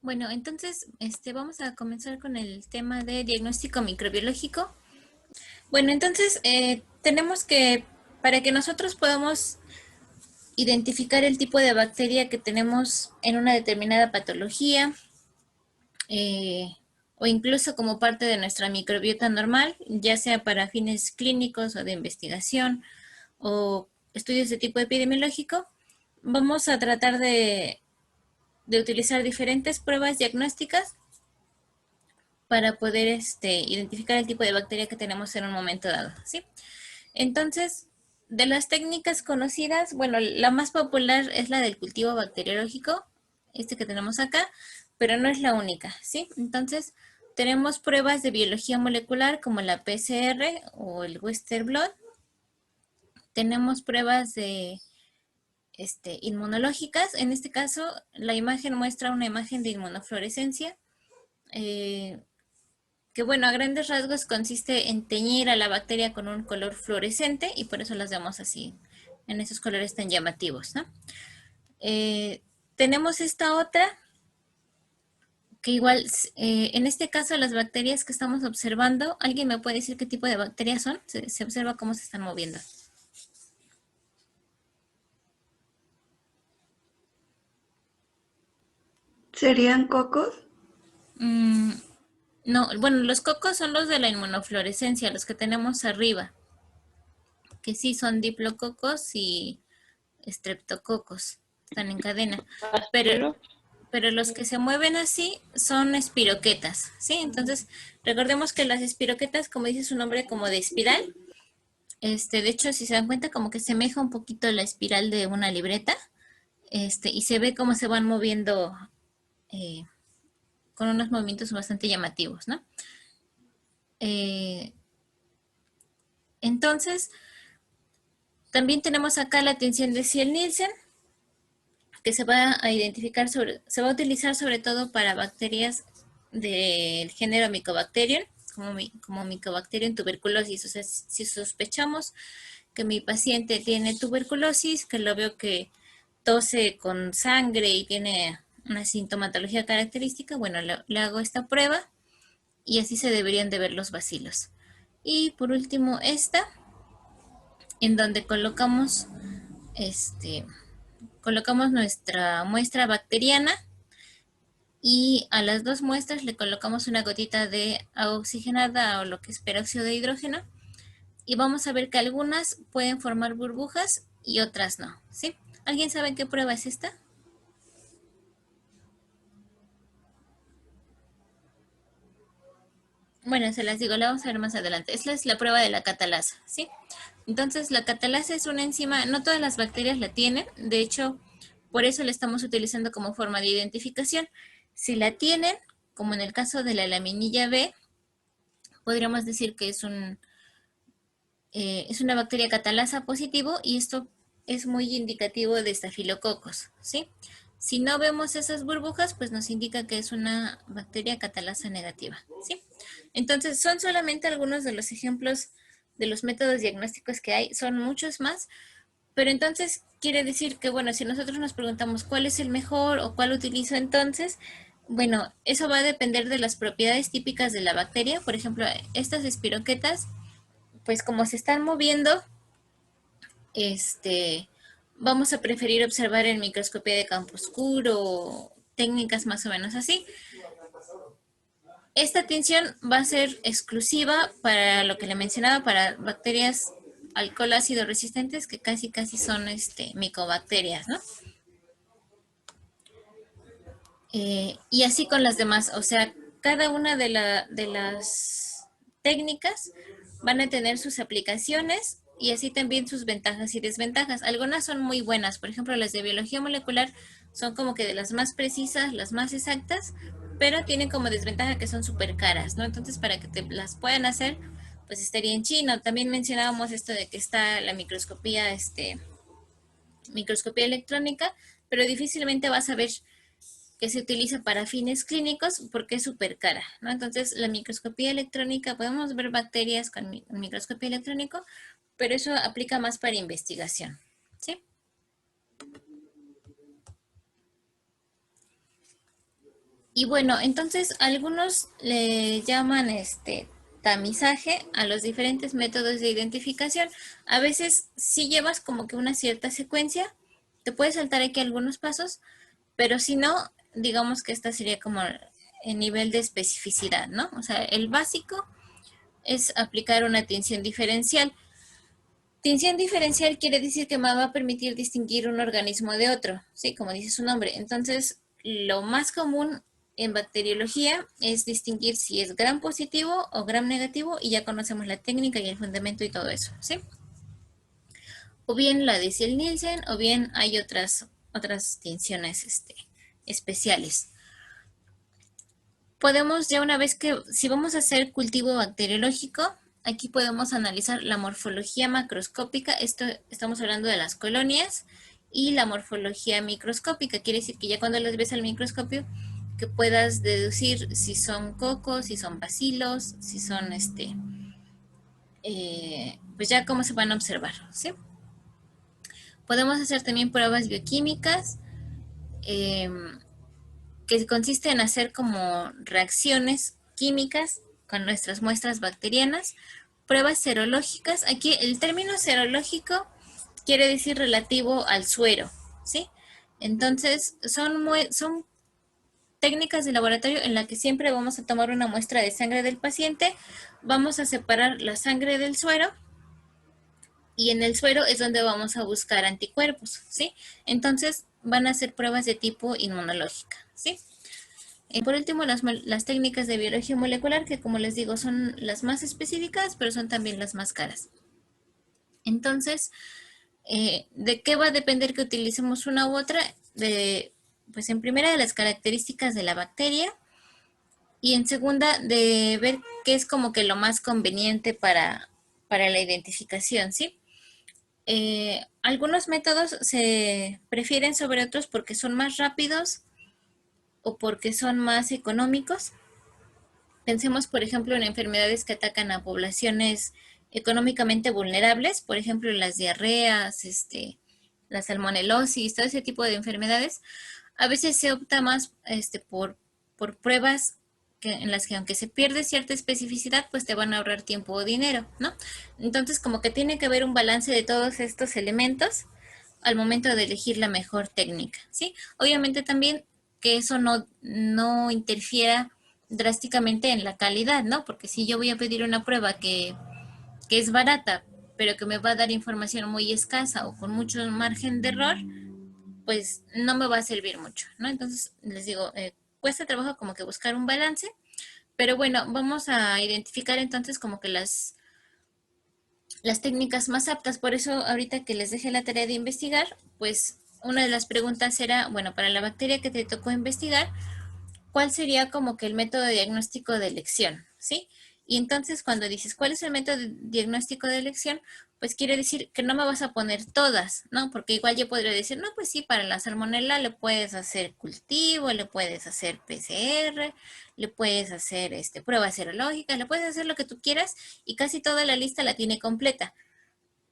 Bueno, entonces vamos a comenzar con el tema de diagnóstico microbiológico. Bueno, entonces tenemos que, para que nosotros podamos identificar el tipo de bacteria que tenemos en una determinada patología, eh, o incluso como parte de nuestra microbiota normal, ya sea para fines clínicos o de investigación o estudios de tipo epidemiológico, vamos a tratar de utilizar diferentes pruebas diagnósticas para poder identificar el tipo de bacteria que tenemos en un momento dado, ¿sí? Entonces, de las técnicas conocidas, bueno, la más popular es la del cultivo bacteriológico, este que tenemos acá, pero no es la única, ¿sí? Entonces, tenemos pruebas de biología molecular como la PCR o el Western blot. Tenemos pruebas de inmunológicas. En este caso, la imagen muestra una imagen de inmunofluorescencia. Que bueno, a grandes rasgos consiste en teñir a la bacteria con un color fluorescente y por eso las vemos así, en esos colores tan llamativos, ¿no? Tenemos esta otra, que igual, en este caso las bacterias que estamos observando, ¿alguien me puede decir qué tipo de bacterias son? Se observa cómo se están moviendo. ¿Serían cocos? Mm, no, bueno, los cocos son los de la inmunofluorescencia, los que tenemos arriba, que sí son diplococos y estreptococos, están en cadena. Pero Pero pero los que se mueven así son espiroquetas, ¿sí? Entonces, recordemos que las espiroquetas, como dice su nombre, como de espiral, de hecho, si se dan cuenta, como que semeja un poquito la espiral de una libreta, y se ve cómo se van moviendo eh, con unos movimientos bastante llamativos, ¿no? Eh, entonces, también tenemos acá la tensión de Ciel-Nielsen, que se va a identificar se va a utilizar sobre todo para bacterias del género Mycobacterium, como Mycobacterium tuberculosis. O sea, si sospechamos que mi paciente tiene tuberculosis, que lo veo que tose con sangre y tiene una sintomatología característica, bueno, le hago esta prueba y así se deberían de ver los bacilos. Y por último, esta, en donde colocamos nuestra muestra bacteriana y a las dos muestras le colocamos una gotita de agua oxigenada o lo que es peróxido de hidrógeno y vamos a ver que algunas pueden formar burbujas y otras no, ¿sí? ¿Alguien sabe qué prueba es esta? Bueno, se las digo, la vamos a ver más adelante. Esta es la prueba de la catalasa, ¿sí? Entonces, la catalasa es una enzima, no todas las bacterias la tienen, de hecho, por eso la estamos utilizando como forma de identificación. Si la tienen, como en el caso de la laminilla B, podríamos decir que es una bacteria catalasa positivo y esto es muy indicativo de estafilococos, ¿sí? Si no vemos esas burbujas, pues nos indica que es una bacteria catalasa negativa, ¿sí? Entonces, son solamente algunos de los ejemplos de los métodos diagnósticos que hay, son muchos más, pero entonces quiere decir que, bueno, si nosotros nos preguntamos cuál es el mejor o cuál utilizo entonces, bueno, eso va a depender de las propiedades típicas de la bacteria. Por ejemplo, estas espiroquetas, pues como se están moviendo, vamos a preferir observar en microscopía de campo oscuro, técnicas más o menos así. Esta tinción va a ser exclusiva para lo que le mencionaba, para bacterias alcohol ácido resistentes, que casi son micobacterias, ¿no? Y así con las demás, o sea, cada una de las técnicas van a tener sus aplicaciones y así también sus ventajas y desventajas. Algunas son muy buenas, por ejemplo, las de biología molecular son como que de las más precisas, las más exactas, pero tienen como desventaja que son súper caras, ¿no? Entonces, para que te las puedan hacer, pues estaría en chino. También mencionábamos esto de que está la microscopía electrónica, pero difícilmente vas a ver que se utiliza para fines clínicos porque es súper cara, ¿no? Entonces, la microscopía electrónica, podemos ver bacterias con microscopía electrónico, pero eso aplica más para investigación, ¿sí? Y bueno, entonces algunos le llaman tamizaje a los diferentes métodos de identificación. A veces si llevas como que una cierta secuencia, te puedes saltar aquí algunos pasos, pero si no, digamos que esta sería como el nivel de especificidad, ¿no? O sea, el básico es aplicar una tinción diferencial. Tinción diferencial quiere decir que me va a permitir distinguir un organismo de otro, ¿sí? Como dice su nombre. Entonces, lo más común en bacteriología es distinguir si es gram positivo o gram negativo y ya conocemos la técnica y el fundamento y todo eso, ¿sí? O bien la de Nielsen o bien hay otras tinciones especiales. Podemos ya una vez que, si vamos a hacer cultivo bacteriológico, aquí podemos analizar la morfología macroscópica, esto estamos hablando de las colonias, y la morfología microscópica, quiere decir que ya cuando las ves al microscopio, que puedas deducir si son cocos, si son bacilos, si son pues ya cómo se van a observar, ¿sí? Podemos hacer también pruebas bioquímicas, eh, que consiste en hacer como reacciones químicas con nuestras muestras bacterianas, pruebas serológicas. Aquí el término serológico quiere decir relativo al suero, ¿sí? Entonces, son técnicas de laboratorio en la que siempre vamos a tomar una muestra de sangre del paciente, vamos a separar la sangre del suero y en el suero es donde vamos a buscar anticuerpos, ¿sí? Entonces, van a ser pruebas de tipo inmunológica, ¿sí? Por último, las técnicas de biología molecular, que como les digo, son las más específicas, pero son también las más caras. Entonces, ¿de qué va a depender que utilicemos una u otra? Pues en primera, de las características de la bacteria y en segunda, de ver qué es como que lo más conveniente para la identificación, ¿sí? Algunos métodos se prefieren sobre otros porque son más rápidos o porque son más económicos. Pensemos, por ejemplo, en enfermedades que atacan a poblaciones económicamente vulnerables, por ejemplo, las diarreas, la salmonelosis, todo ese tipo de enfermedades. A veces se opta más por pruebas en las que aunque se pierde cierta especificidad, pues te van a ahorrar tiempo o dinero, ¿no? Entonces, como que tiene que haber un balance de todos estos elementos al momento de elegir la mejor técnica, ¿sí? Obviamente también que eso no interfiera drásticamente en la calidad, ¿no? Porque si yo voy a pedir una prueba que es barata, pero que me va a dar información muy escasa o con mucho margen de error, pues no me va a servir mucho, ¿no? Entonces, les digo, cuesta trabajo como que buscar un balance, pero bueno, vamos a identificar entonces como que las técnicas más aptas. Por eso, ahorita que les dejé la tarea de investigar, pues una de las preguntas era, bueno, para la bacteria que te tocó investigar, ¿cuál sería como que el método de diagnóstico de elección? ¿Sí? Y entonces cuando dices, ¿cuál es el método de diagnóstico de elección? Pues quiere decir que no me vas a poner todas, ¿no? Porque igual yo podría decir, no, pues sí, para la salmonela le puedes hacer cultivo, le puedes hacer PCR, le puedes hacer pruebas serológicas, le puedes hacer lo que tú quieras y casi toda la lista la tiene completa.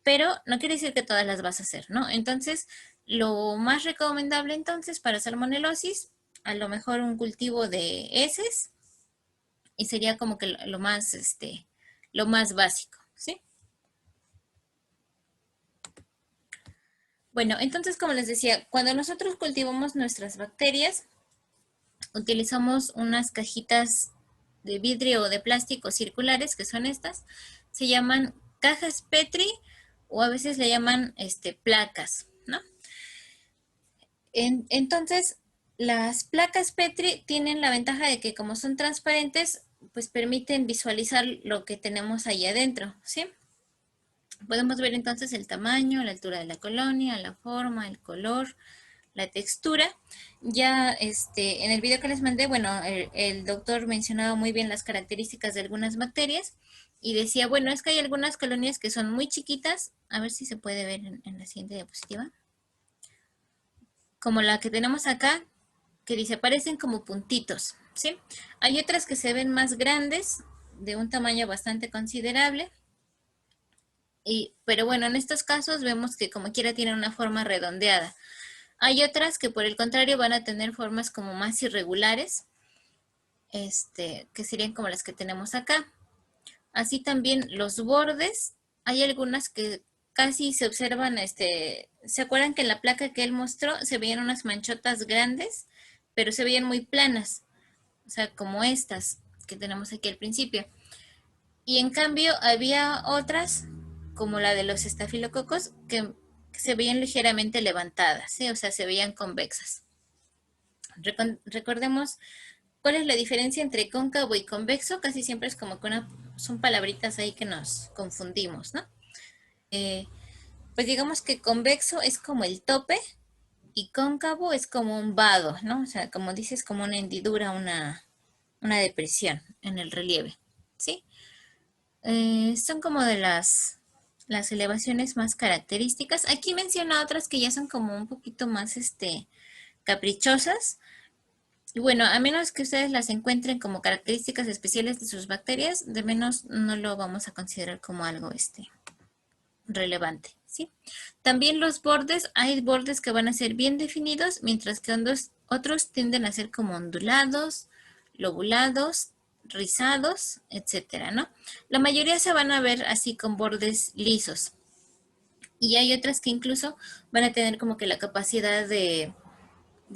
Pero no quiere decir que todas las vas a hacer, ¿no? Entonces, lo más recomendable entonces para salmonelosis, a lo mejor un cultivo de heces y sería como que lo más básico, ¿sí? Bueno, entonces, como les decía, cuando nosotros cultivamos nuestras bacterias, utilizamos unas cajitas de vidrio o de plástico circulares, que son estas, se llaman cajas Petri o a veces le llaman placas, ¿no? Entonces, las placas Petri tienen la ventaja de que como son transparentes, pues permiten visualizar lo que tenemos ahí adentro, ¿sí? Podemos ver entonces el tamaño, la altura de la colonia, la forma, el color, la textura. Ya en el video que les mandé, bueno, el doctor mencionaba muy bien las características de algunas bacterias y decía, bueno, es que hay algunas colonias que son muy chiquitas, a ver si se puede ver en la siguiente diapositiva, como la que tenemos acá, que dice, parecen como puntitos, ¿sí? Hay otras que se ven más grandes, de un tamaño bastante considerable, pero bueno, en estos casos vemos que como quiera tienen una forma redondeada. Hay otras que por el contrario van a tener formas como más irregulares. que serían como las que tenemos acá. Así también los bordes, hay algunas que casi se observan, ¿se acuerdan que en la placa que él mostró se veían unas manchotas grandes, pero se veían muy planas? O sea, como estas que tenemos aquí al principio. Y en cambio había otras, como la de los estafilococos, que se veían ligeramente levantadas, ¿sí? O sea, se veían convexas. Recordemos cuál es la diferencia entre cóncavo y convexo. Casi siempre es como que son palabritas ahí que nos confundimos, ¿no? Pues digamos que convexo es como el tope y cóncavo es como un vado, ¿no? O sea, como dices, como una hendidura, una depresión en el relieve, ¿sí? Son como de las elevaciones más características. Aquí menciona otras que ya son como un poquito más caprichosas. Y bueno, a menos que ustedes las encuentren como características especiales de sus bacterias, de menos no lo vamos a considerar como algo relevante, ¿sí? También los bordes, hay bordes que van a ser bien definidos, mientras que otros tienden a ser como ondulados, lobulados, rizados, etcétera, ¿no? La mayoría se van a ver así con bordes lisos. Y hay otras que incluso van a tener como que la capacidad de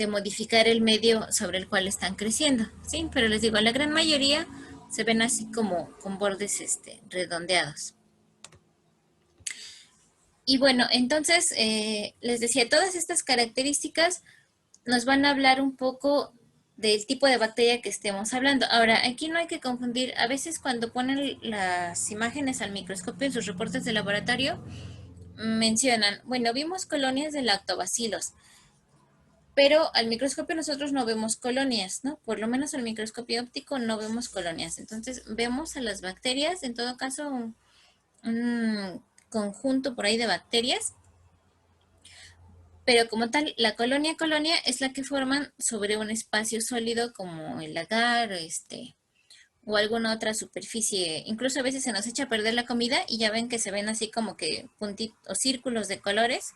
modificar el medio sobre el cual están creciendo, ¿sí? Pero les digo, la gran mayoría se ven así como con bordes redondeados. Y bueno, entonces les decía, todas estas características nos van a hablar un poco del tipo de bacteria que estemos hablando. Ahora, aquí no hay que confundir, a veces cuando ponen las imágenes al microscopio en sus reportes de laboratorio, mencionan, bueno, vimos colonias de lactobacilos, pero al microscopio nosotros no vemos colonias, ¿no? Por lo menos al microscopio óptico no vemos colonias. Entonces, vemos a las bacterias, en todo caso, un conjunto por ahí de bacterias, pero como tal, la colonia es la que forman sobre un espacio sólido como el agar, o alguna otra superficie. Incluso a veces se nos echa a perder la comida y ya ven que se ven así como que puntitos o círculos de colores.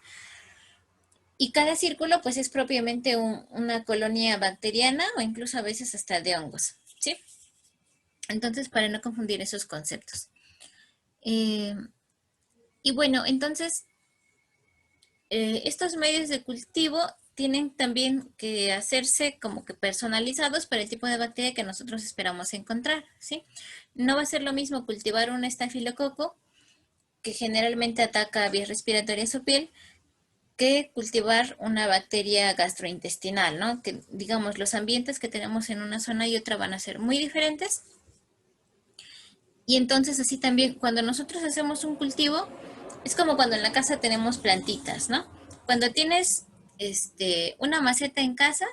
Y cada círculo pues es propiamente una colonia bacteriana o incluso a veces hasta de hongos, ¿sí? Entonces, para no confundir esos conceptos. Eh, y bueno, entonces estos medios de cultivo tienen también que hacerse como que personalizados para el tipo de bacteria que nosotros esperamos encontrar, ¿sí? No va a ser lo mismo cultivar un estafilococo que generalmente ataca vías respiratorias o piel que cultivar una bacteria gastrointestinal, ¿no? Que digamos los ambientes que tenemos en una zona y otra van a ser muy diferentes. Y entonces así también cuando nosotros hacemos un cultivo, es como cuando en la casa tenemos plantitas, ¿no? Cuando tienes una maceta en casa,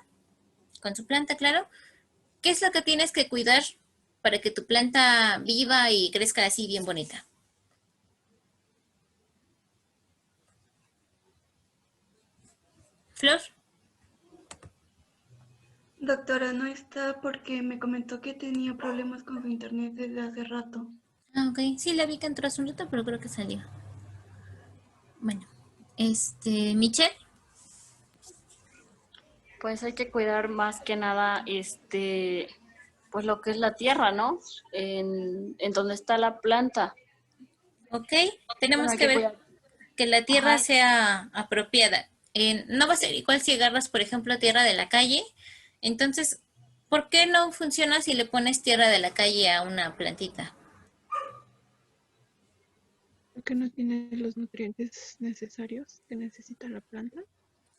con su planta, claro, ¿qué es lo que tienes que cuidar para que tu planta viva y crezca así bien bonita? Flor. Doctora, no está porque me comentó que tenía problemas con su internet desde hace rato. Ah, ok. Sí, la vi que entró hace un rato, pero creo que salió. Bueno, Michelle. Pues hay que cuidar más que nada, pues lo que es la tierra, ¿no? En donde está la planta. Ok, Bueno, tenemos hay que que ver cuidar. que la tierra Ajá, sea apropiada. No va a ser igual si agarras, por ejemplo, tierra de la calle. Entonces, ¿por qué no funciona si le pones tierra de la calle a una plantita? Porque no tiene los nutrientes necesarios que necesita la planta.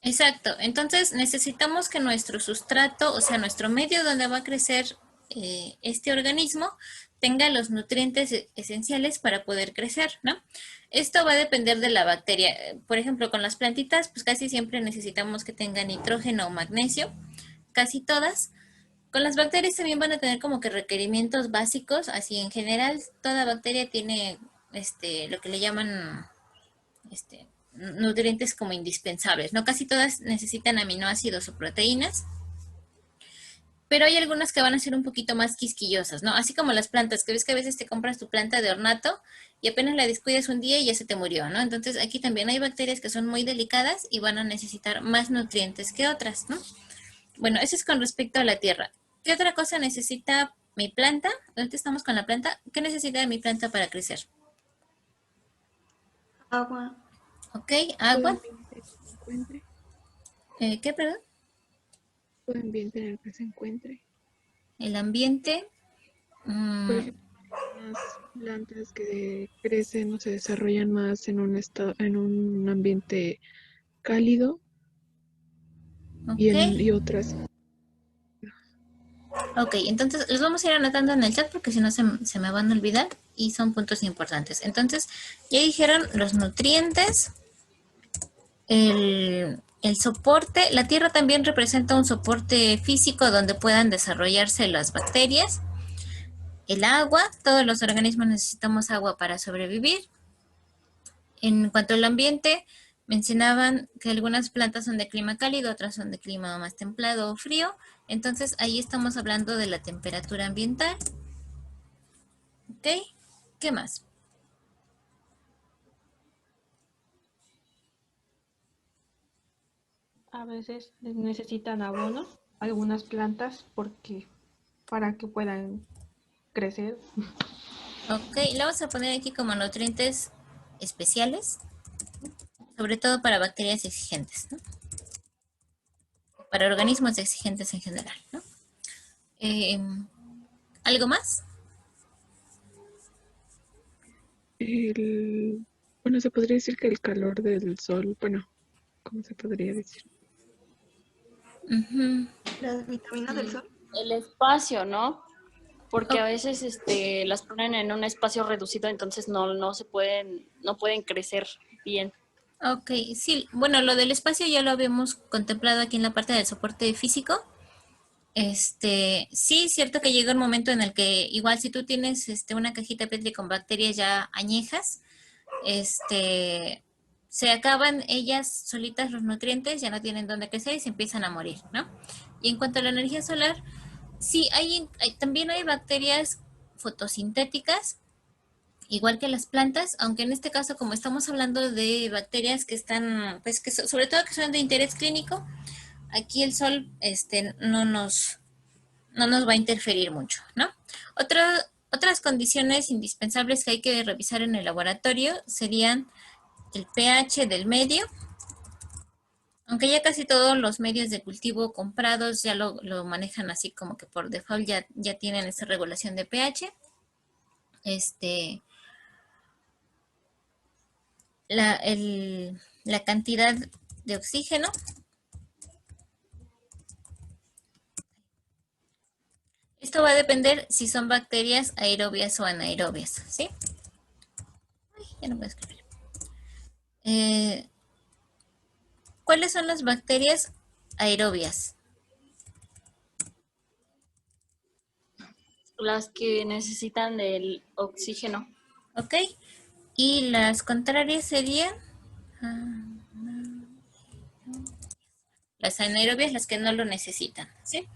Exacto. Entonces, necesitamos que nuestro sustrato, o sea, nuestro medio donde va a crecer este organismo, tenga los nutrientes esenciales para poder crecer, ¿no? Esto va a depender de la bacteria. Por ejemplo, con las plantitas, pues casi siempre necesitamos que tenga nitrógeno o magnesio, casi todas. Con las bacterias también van a tener como que requerimientos básicos, así en general toda bacteria tiene lo que le llaman nutrientes como indispensables, ¿no? Casi todas necesitan aminoácidos o proteínas, pero hay algunas que van a ser un poquito más quisquillosas, ¿no? Así como las plantas, que ves que a veces te compras tu planta de ornato y apenas la descuidas un día y ya se te murió, ¿no? Entonces aquí también hay bacterias que son muy delicadas y van a necesitar más nutrientes que otras, ¿no? Bueno, eso es con respecto a la tierra. ¿Qué otra cosa necesita mi planta? Ahorita estamos con la planta. ¿Qué necesita de mi planta para crecer? Agua. Ok, Todo agua. ambiente que se encuentre, ¿Qué, perdón? todo ambiente en el que se encuentre. El ambiente. Por mm, ejemplo, unas plantas que crecen o se desarrollan más en un estado, en un ambiente cálido ok. y otras. Ok, entonces los vamos a ir anotando en el chat porque si no se me van a olvidar y son puntos importantes. Entonces, ya dijeron los nutrientes, el soporte. La tierra también representa un soporte físico donde puedan desarrollarse las bacterias. El agua, todos los organismos necesitamos agua para sobrevivir. En cuanto al ambiente, mencionaban que algunas plantas son de clima cálido, otras son de clima más templado o frío. Entonces, ahí estamos hablando de la temperatura ambiental. ¿Ok? ¿Qué más? A veces necesitan abono, algunas plantas, porque para que puedan crecer. Ok, le vamos a poner aquí como nutrientes especiales, sobre todo para bacterias exigentes, ¿no? Para organismos exigentes en general, ¿no? Eh, ¿Algo más? Bueno, se podría decir que el calor del sol, bueno, ¿cómo se podría decir? Ujú. Las vitaminas del sol. El espacio, ¿no? Porque O- a veces las ponen en un espacio reducido, entonces no pueden crecer bien. ok, sí, bueno, lo del espacio ya lo habíamos contemplado aquí en la parte del soporte físico. Sí, es cierto que llega un momento en el que igual si tú tienes una cajita Petri con bacterias ya añejas, este, se acaban ellas solitas los nutrientes, ya no tienen dónde crecer y se empiezan a morir, ¿no? Y en cuanto a la energía solar, sí, también hay bacterias fotosintéticas, igual que las plantas, aunque en este caso, como estamos hablando de bacterias que están, pues que sobre todo que son de interés clínico, aquí el sol no nos va a interferir mucho, ¿no? Otras condiciones indispensables que hay que revisar en el laboratorio serían el pH del medio, aunque ya casi todos los medios de cultivo comprados ya lo manejan así como que por default ya tienen esa regulación de pH. Este, la cantidad de oxígeno. Esto va a depender si son bacterias aerobias o anaerobias, ¿sí? Ay, ya no voy a escribir. Eh, ¿Cuáles son las bacterias aerobias? Las que necesitan del oxígeno. ¿Ok? Y las contrarias serían las anaerobias, las que no lo necesitan, ¿sí?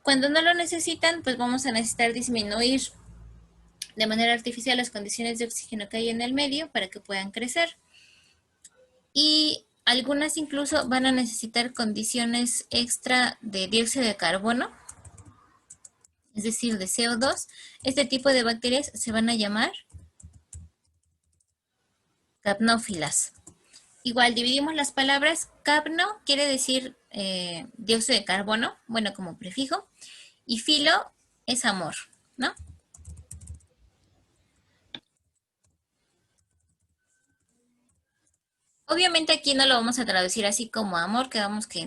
Cuando no lo necesitan, pues vamos a necesitar disminuir de manera artificial las condiciones de oxígeno que hay en el medio para que puedan crecer. Y algunas incluso van a necesitar condiciones extra de dióxido de carbono, es decir, de CO2. Este tipo de bacterias se van a llamar capnófilas. Igual dividimos las palabras. Capno quiere decir dióxido de carbono, bueno, como prefijo, y filo es amor, ¿no? Obviamente aquí no lo vamos a traducir así como amor, que vamos que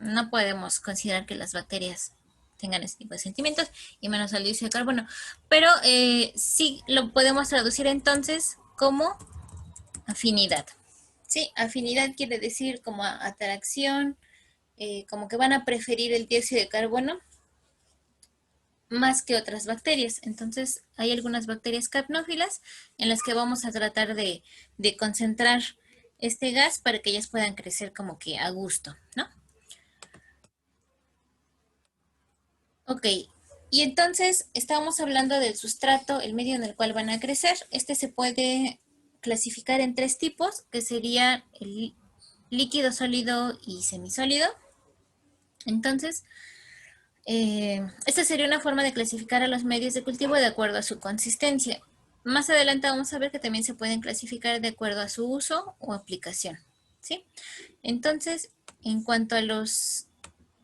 no podemos considerar que las bacterias tengan ese tipo de sentimientos, y menos el dióxido de carbono, pero sí lo podemos traducir entonces como afinidad. Sí, afinidad quiere decir como atracción, como que van a preferir el dióxido de carbono más que otras bacterias. Entonces, hay algunas bacterias capnófilas en las que vamos a tratar de concentrar este gas para que ellas puedan crecer como que a gusto, ¿no? Ok, y entonces estábamos hablando del sustrato, el medio en el cual van a crecer. Este se puede clasificar en tres tipos, que sería el líquido, sólido y semisólido. Entonces, Esta sería una forma de clasificar a los medios de cultivo de acuerdo a su consistencia. Más adelante vamos a ver que también se pueden clasificar de acuerdo a su uso o aplicación, ¿sí? Entonces, en cuanto a los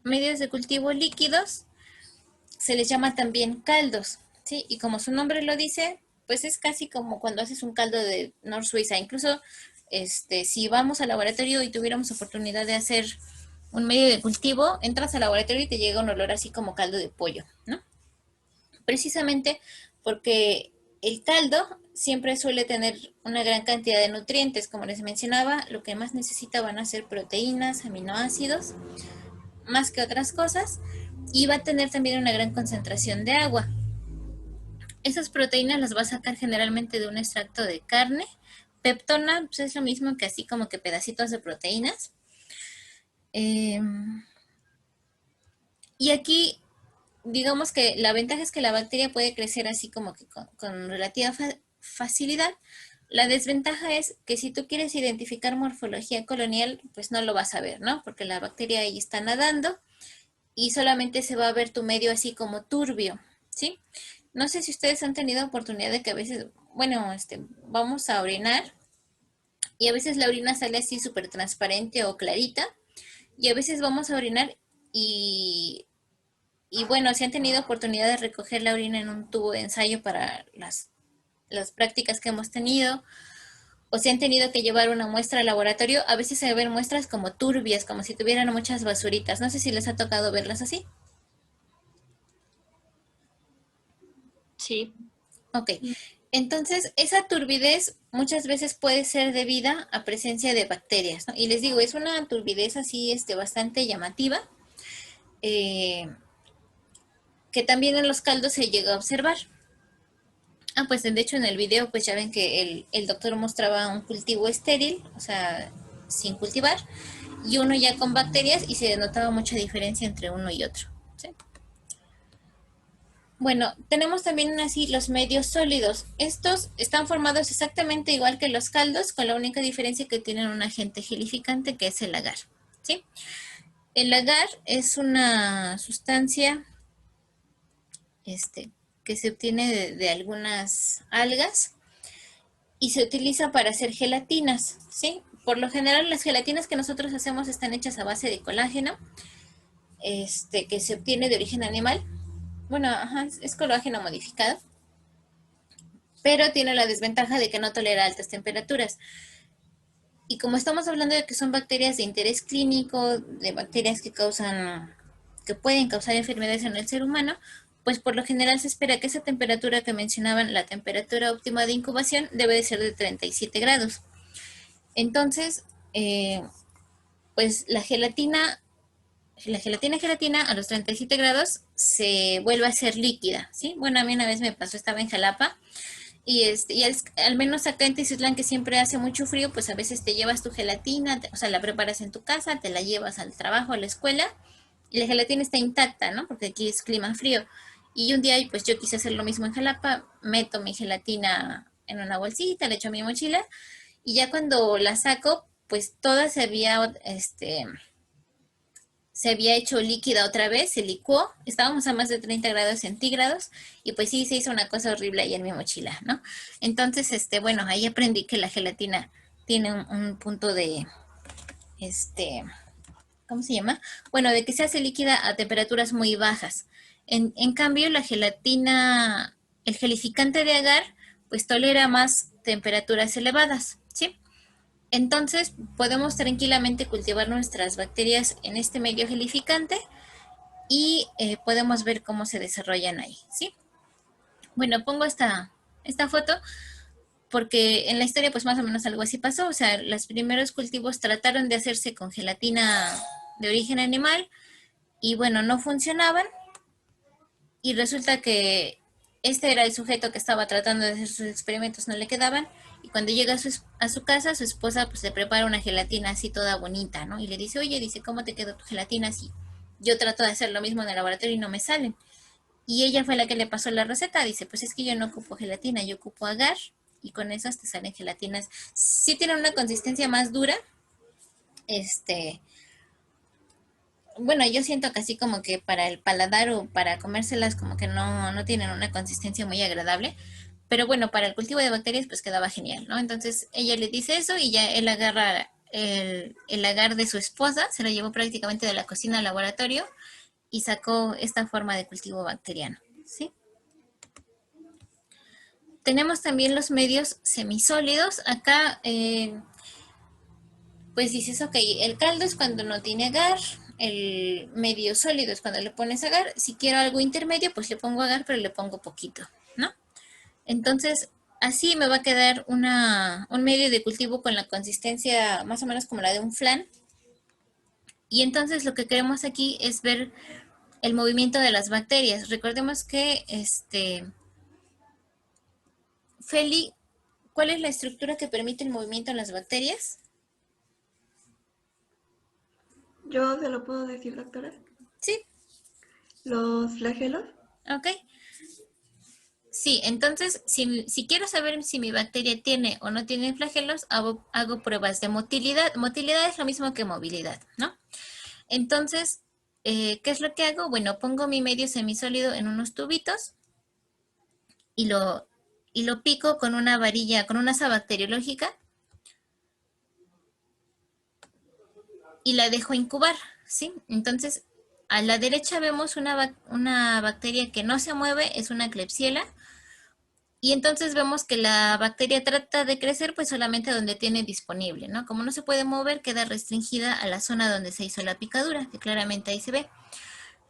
medios de cultivo líquidos, se les llama también caldos, ¿sí? Y como su nombre lo dice, pues es casi como cuando haces un caldo de Nor Suiza. Incluso, si vamos al laboratorio y tuviéramos oportunidad de hacer un medio de cultivo, entras al laboratorio y te llega un olor así como caldo de pollo, ¿no? Precisamente porque el caldo siempre suele tener una gran cantidad de nutrientes. Como les mencionaba, lo que más necesita van a ser proteínas, aminoácidos, más que otras cosas, y va a tener también una gran concentración de agua. Esas proteínas las va a sacar generalmente de un extracto de carne. Peptona, pues es lo mismo que así como que pedacitos de proteínas. Y aquí, digamos que la ventaja es que la bacteria puede crecer así como que con relativa facilidad. La desventaja es que si tú quieres identificar morfología colonial, pues no lo vas a ver, ¿no? Porque la bacteria ahí está nadando y solamente se va a ver tu medio así como turbio, ¿sí? No sé si ustedes han tenido oportunidad de que a veces, bueno, vamos a orinar y a veces la orina sale así súper transparente o clarita y a veces vamos a orinar y bueno, si han tenido oportunidad de recoger la orina en un tubo de ensayo para las prácticas que hemos tenido, o si han tenido que llevar una muestra al laboratorio, a veces se ven muestras como turbias, como si tuvieran muchas basuritas. No sé si les ha tocado verlas así. Sí. Ok. Entonces, esa turbidez muchas veces puede ser debida a presencia de bacterias, ¿no? Y les digo, es una turbidez así bastante llamativa, eh, que también en los caldos se llega a observar. Ah, pues de hecho en el video pues ya ven que el doctor mostraba un cultivo estéril, o sea, sin cultivar, y uno ya con bacterias y se notaba mucha diferencia entre uno y otro, ¿sí? Bueno, tenemos también así los medios sólidos. Estos están formados exactamente igual que los caldos, con la única diferencia que tienen un agente gelificante que es el agar, ¿sí? El agar es una sustancia que se obtiene de algunas algas y se utiliza para hacer gelatinas, ¿sí? Por lo general las gelatinas que nosotros hacemos están hechas a base de colágeno, que se obtiene de origen animal. Bueno, ajá, es colágeno modificado, pero tiene la desventaja de que no tolera altas temperaturas. Y como estamos hablando de que son bacterias de interés clínico, de bacterias que pueden causar enfermedades en el ser humano, pues por lo general se espera que esa temperatura que mencionaban, la temperatura óptima de incubación, debe de ser de 37 grados. Entonces, pues la gelatina a los 37 grados se vuelve a ser líquida, ¿sí? Bueno, a mí una vez me pasó, estaba en Jalapa y al menos acá en Tiziutlán, que siempre hace mucho frío, pues a veces te llevas tu gelatina, o sea, la preparas en tu casa, te la llevas al trabajo, a la escuela, y la gelatina está intacta, ¿no? Porque aquí es clima frío. Y un día, pues yo quise hacer lo mismo en Jalapa, meto mi gelatina en una bolsita, le echo a mi mochila, y ya cuando la saco, pues toda se había hecho líquida otra vez, se licuó, estábamos a más de 30 grados centígrados y pues sí, se hizo una cosa horrible ahí en mi mochila, ¿no? Entonces, bueno, ahí aprendí que la gelatina tiene un punto de, ¿cómo se llama? Bueno, de que se hace líquida a temperaturas muy bajas. En cambio, la gelatina, el gelificante de agar, pues tolera más temperaturas elevadas, ¿sí? Entonces, podemos tranquilamente cultivar nuestras bacterias en este medio gelificante y podemos ver cómo se desarrollan ahí, ¿sí? Bueno, pongo esta foto porque en la historia pues más o menos algo así pasó, o sea, los primeros cultivos trataron de hacerse con gelatina de origen animal y bueno, no funcionaban y resulta que este era el sujeto que estaba tratando de hacer sus experimentos, no le quedaban, y cuando llega a su casa, su esposa pues le prepara una gelatina así toda bonita, ¿no? Y le dice, oye, dice, ¿cómo te quedó tu gelatina así? Yo trato de hacer lo mismo en el laboratorio y no me salen. Y ella fue la que le pasó la receta, dice, pues es que yo no ocupo gelatina, yo ocupo agar, y con esas te salen gelatinas. Sí tienen una consistencia más dura, bueno, yo siento que así como que para el paladar o para comérselas como que no tienen una consistencia muy agradable. Pero bueno, para el cultivo de bacterias pues quedaba genial, ¿no? Entonces ella le dice eso y ya él agarra el agar de su esposa, se lo llevó prácticamente de la cocina al laboratorio y sacó esta forma de cultivo bacteriano, ¿sí? Tenemos también los medios semisólidos. Acá, pues dices, ok, el caldo es cuando no tiene agar, el medio sólido es cuando le pones agar. Si quiero algo intermedio, pues le pongo agar, pero le pongo poquito, ¿no? Entonces, así me va a quedar un medio de cultivo con la consistencia más o menos como la de un flan. Y entonces lo que queremos aquí es ver el movimiento de las bacterias. Recordemos que, Feli, ¿cuál es la estructura que permite el movimiento en las bacterias? ¿Yo se lo puedo decir, doctora? Sí, Los flagelos. ok. Sí, entonces, si quiero saber si mi bacteria tiene o no tiene flagelos, hago pruebas de motilidad. Motilidad es lo mismo que movilidad, ¿no? Entonces, ¿qué es lo que hago? Bueno, pongo mi medio semisólido en unos tubitos y lo pico con una varilla, con una asa bacteriológica y la dejo incubar, ¿sí? Entonces, a la derecha vemos una bacteria que no se mueve, es una Klebsiella. Y entonces vemos que la bacteria trata de crecer pues solamente donde tiene disponible, ¿no? Como no se puede mover, queda restringida a la zona donde se hizo la picadura, que claramente ahí se ve.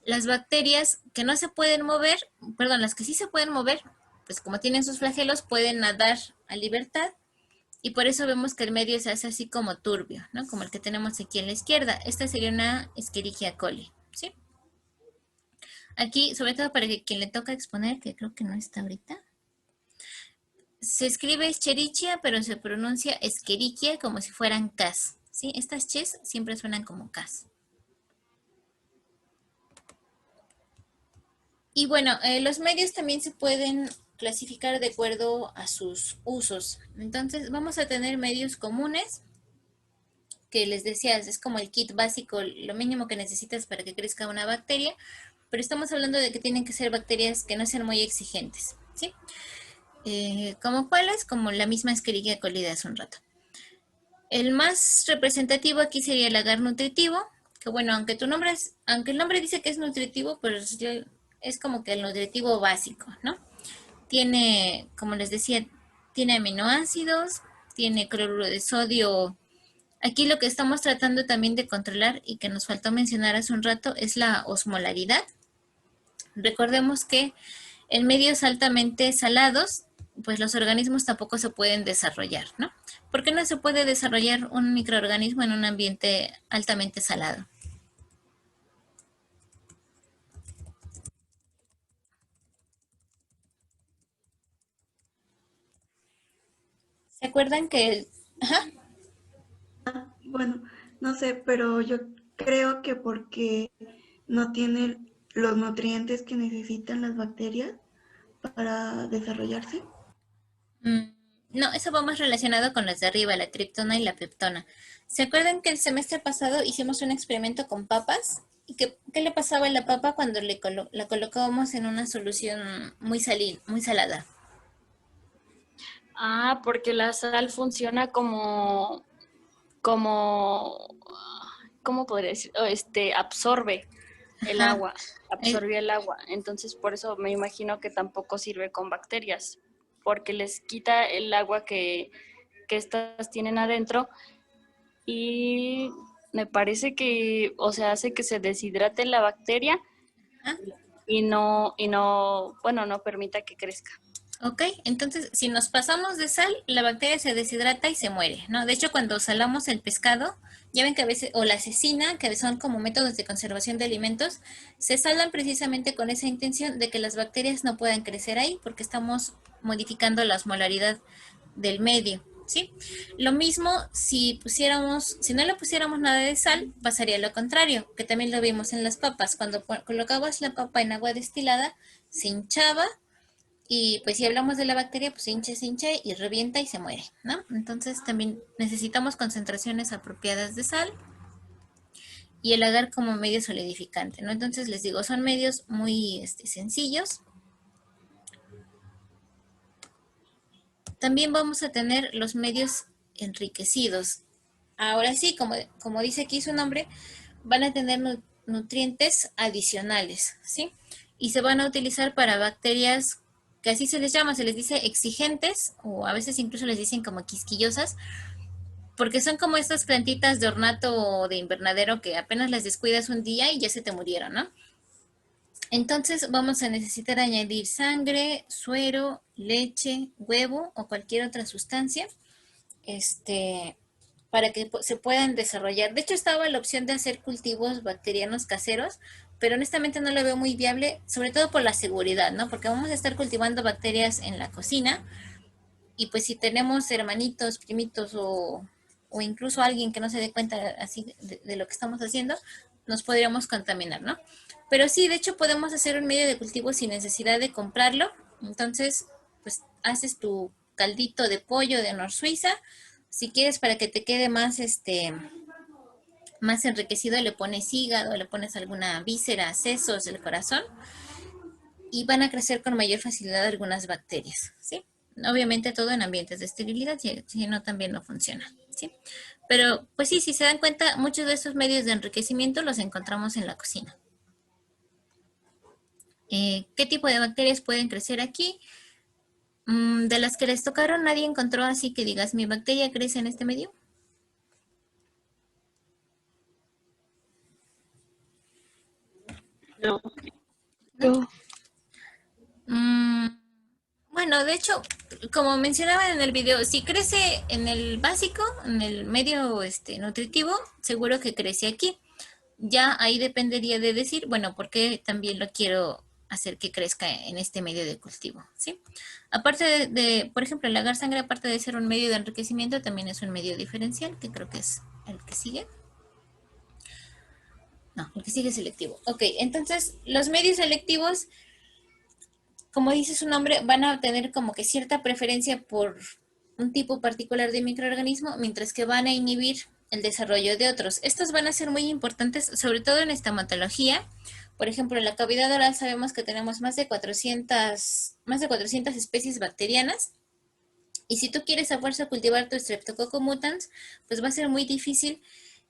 Las bacterias que no se pueden mover, perdón, las que sí se pueden mover, pues como tienen sus flagelos, pueden nadar a libertad y por eso vemos que el medio se hace así como turbio, ¿no? Como el que tenemos aquí en la izquierda. Esta sería una Escherichia coli, ¿sí? Aquí, sobre todo para quien le toca exponer, que creo que no está ahorita, se escribe Escherichia, pero se pronuncia Escherichia como si fueran Ks, ¿sí? Estas ches siempre suenan como Ks. Y bueno, los medios también se pueden clasificar de acuerdo a sus usos. Entonces, vamos a tener medios comunes, que les decía, es como el kit básico, lo mínimo que necesitas para que crezca una bacteria, pero estamos hablando de que tienen que ser bacterias que no sean muy exigentes, ¿sí? ¿Como cuáles? Como la misma Escherichia coli de hace un rato. El más representativo aquí sería el agar nutritivo, que bueno, aunque el nombre dice que es nutritivo, pues es como que el nutritivo básico, ¿no? Tiene, como les decía, tiene aminoácidos, tiene cloruro de sodio. Aquí lo que estamos tratando también de controlar y que nos faltó mencionar hace un rato es la osmolaridad. Recordemos que en medios altamente salados, pues los organismos tampoco se pueden desarrollar, ¿no? ¿Por qué no se puede desarrollar un microorganismo en un ambiente altamente salado? ¿Se acuerdan que ajá, Bueno, no sé, pero yo creo que porque no tiene los nutrientes que necesitan las bacterias para desarrollarse. mm, no, eso va más relacionado con las de arriba, la triptona y la peptona. ¿Se acuerdan que el semestre pasado hicimos un experimento con papas? ¿Y qué le pasaba a la papa cuando la colocábamos en una solución muy salada? Ah, porque la sal funciona como, ¿cómo podría decir? Absorbe el Ajá. agua, Eh, absorbe el agua. Entonces, por eso me imagino que tampoco sirve con bacterias, porque les quita el agua que estas tienen adentro y me parece que, o sea, hace que se deshidrate la bacteria ah, bueno, no permita que crezca. Ok, entonces si nos pasamos de sal, la bacteria se deshidrata y se muere, ¿no? De hecho, cuando salamos el pescado, ya ven que a veces, o la cecina, que son como métodos de conservación de alimentos, se salan precisamente con esa intención de que las bacterias no puedan crecer ahí, porque estamos modificando la osmolaridad del medio, ¿sí? Lo mismo si no le pusiéramos nada de sal, pasaría lo contrario, que también lo vimos en las papas. Cuando colocabas la papa en agua destilada, se hinchaba y pues si hablamos de la bacteria, pues se hincha y revienta y se muere, ¿no? Entonces también necesitamos concentraciones apropiadas de sal y el agar como medio solidificante, ¿no? Entonces les digo, son medios muy sencillos. También vamos a tener los medios enriquecidos. Ahora sí, como dice aquí su nombre, van a tener nutrientes adicionales, ¿sí? Y se van a utilizar para bacterias que así se les llama, se les dice exigentes o a veces incluso les dicen como quisquillosas, porque son como estas plantitas de ornato o de invernadero que apenas las descuidas un día y ya se te murieron, ¿no? Entonces vamos a necesitar añadir sangre, suero, leche, huevo o cualquier otra sustancia para que se puedan desarrollar. De hecho, estaba la opción de hacer cultivos bacterianos caseros, pero honestamente no lo veo muy viable, sobre todo por la seguridad, ¿no? Porque vamos a estar cultivando bacterias en la cocina y pues si tenemos hermanitos, primitos o incluso alguien que no se dé cuenta así de lo que estamos haciendo, nos podríamos contaminar, ¿no? Pero sí, de hecho podemos hacer un medio de cultivo sin necesidad de comprarlo. Entonces, pues haces tu caldito de pollo de Nor Suiza. Si quieres para que te quede más, más enriquecido, le pones hígado, le pones alguna víscera, sesos del corazón y van a crecer con mayor facilidad algunas bacterias, ¿sí? Obviamente todo en ambientes de esterilidad, si no también no funciona, ¿sí? Pero pues sí, si se dan cuenta, muchos de estos medios de enriquecimiento los encontramos en la cocina. ¿Qué tipo de bacterias pueden crecer aquí? De las que les tocaron, nadie encontró así que digas, ¿mi bacteria crece en este medio? No. ¿No? Bueno, de hecho, como mencionaba en el video, si crece en el básico, en el medio nutritivo, seguro que crece aquí. Ya ahí dependería de decir, bueno, ¿por qué también lo quiero hacer que crezca en este medio de cultivo? ¿Sí? Aparte por ejemplo, el agar sangre, aparte de ser un medio de enriquecimiento, también es un medio diferencial, que creo que es el que sigue. No, el que sigue es selectivo. Ok, entonces los medios selectivos, como dice su nombre, van a tener como que cierta preferencia por un tipo particular de microorganismo, mientras que van a inhibir el desarrollo de otros. Estos van a ser muy importantes, sobre todo en estomatología. Por ejemplo, en la cavidad oral sabemos que tenemos más de 400 especies bacterianas. Y si tú quieres a fuerza cultivar tu Streptococcus mutans, pues va a ser muy difícil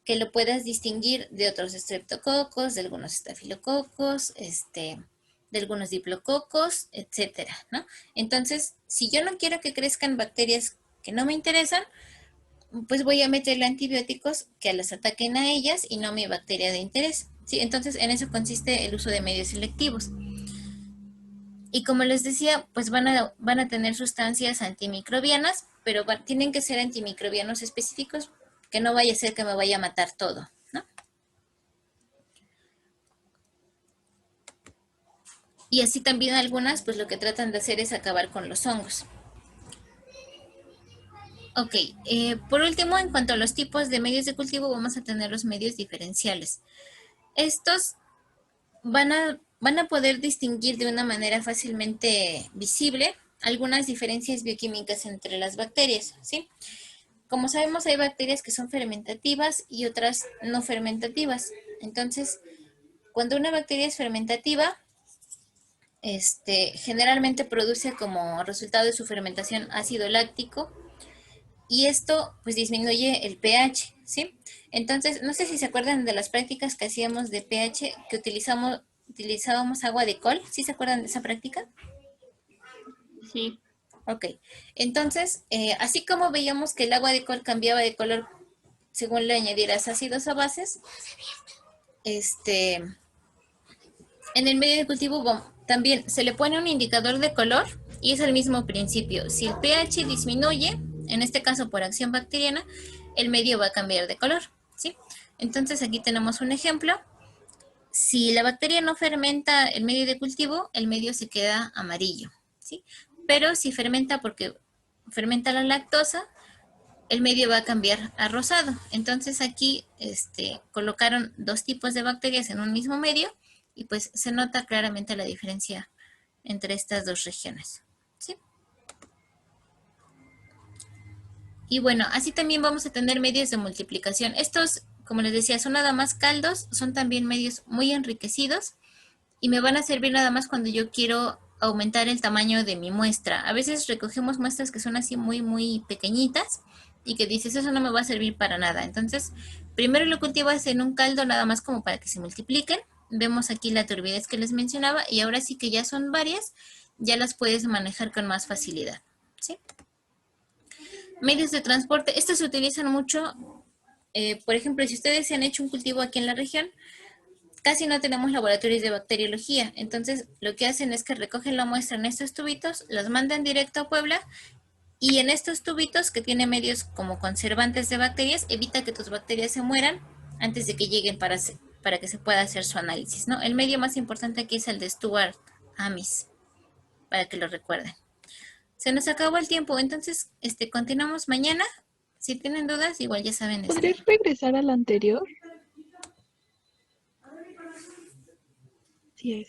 que lo puedas distinguir de otros estreptococos, de algunos estafilococos, de algunos diplococos, etcétera, ¿no? Entonces, si yo no quiero que crezcan bacterias que no me interesan, pues voy a meterle antibióticos que las ataquen a ellas y no a mi bacteria de interés. ¿Sí? Entonces, en eso consiste el uso de medios selectivos. Y como les decía, pues van a tener sustancias antimicrobianas, pero tienen que ser antimicrobianos específicos, que no vaya a ser que me vaya a matar todo, ¿no? Y así también algunas, pues lo que tratan de hacer es acabar con los hongos. Ok, por último, en cuanto a los tipos de medios de cultivo, vamos a tener los medios diferenciales. Estos van a poder distinguir de una manera fácilmente visible algunas diferencias bioquímicas entre las bacterias, ¿sí? Como sabemos, hay bacterias que son fermentativas y otras no fermentativas. Entonces, cuando una bacteria es fermentativa, generalmente produce como resultado de su fermentación ácido láctico y esto pues disminuye el pH, ¿sí? Entonces, no sé si se acuerdan de las prácticas que hacíamos de pH, que utilizábamos agua de col, ¿sí se acuerdan de esa práctica? Sí. Ok, entonces, así como veíamos que el agua de col cambiaba de color según le añadieras ácidos o bases, en el medio de cultivo también se le pone un indicador de color y es el mismo principio. Si el pH disminuye, en este caso por acción bacteriana, el medio va a cambiar de color, ¿sí? Entonces aquí tenemos un ejemplo. Si la bacteria no fermenta el medio de cultivo, el medio se queda amarillo, ¿sí? Pero si fermenta porque fermenta la lactosa, el medio va a cambiar a rosado. Entonces aquí colocaron dos tipos de bacterias en un mismo medio y pues se nota claramente la diferencia entre estas dos regiones, ¿sí? Y bueno, así también vamos a tener medios de multiplicación. Estos, como les decía, son nada más caldos, son también medios muy enriquecidos y me van a servir nada más cuando yo quiero aumentar el tamaño de mi muestra. A veces recogemos muestras que son así muy, muy pequeñitas y que dices, eso no me va a servir para nada. Entonces, primero lo cultivas en un caldo nada más como para que se multipliquen. Vemos aquí la turbidez que les mencionaba y ahora sí que ya son varias, ya las puedes manejar con más facilidad, ¿sí? Medios de transporte, estos se utilizan mucho, por ejemplo, si ustedes se han hecho un cultivo aquí en la región, casi no tenemos laboratorios de bacteriología, entonces lo que hacen es que recogen la muestra en estos tubitos, los mandan directo a Puebla y en estos tubitos que tienen medios como conservantes de bacterias, evita que tus bacterias se mueran antes de que lleguen para que se pueda hacer su análisis, ¿no? El medio más importante aquí es el de Stuart Amis, para que lo recuerden. Se nos acabó el tiempo, entonces continuamos mañana. Si tienen dudas, igual ya saben. ¿Podrías regresar al anterior? Sí, es.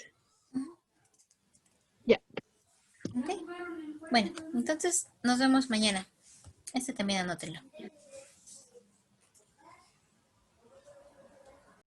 Ya. Okay. Bueno, entonces nos vemos mañana. También anótenlo.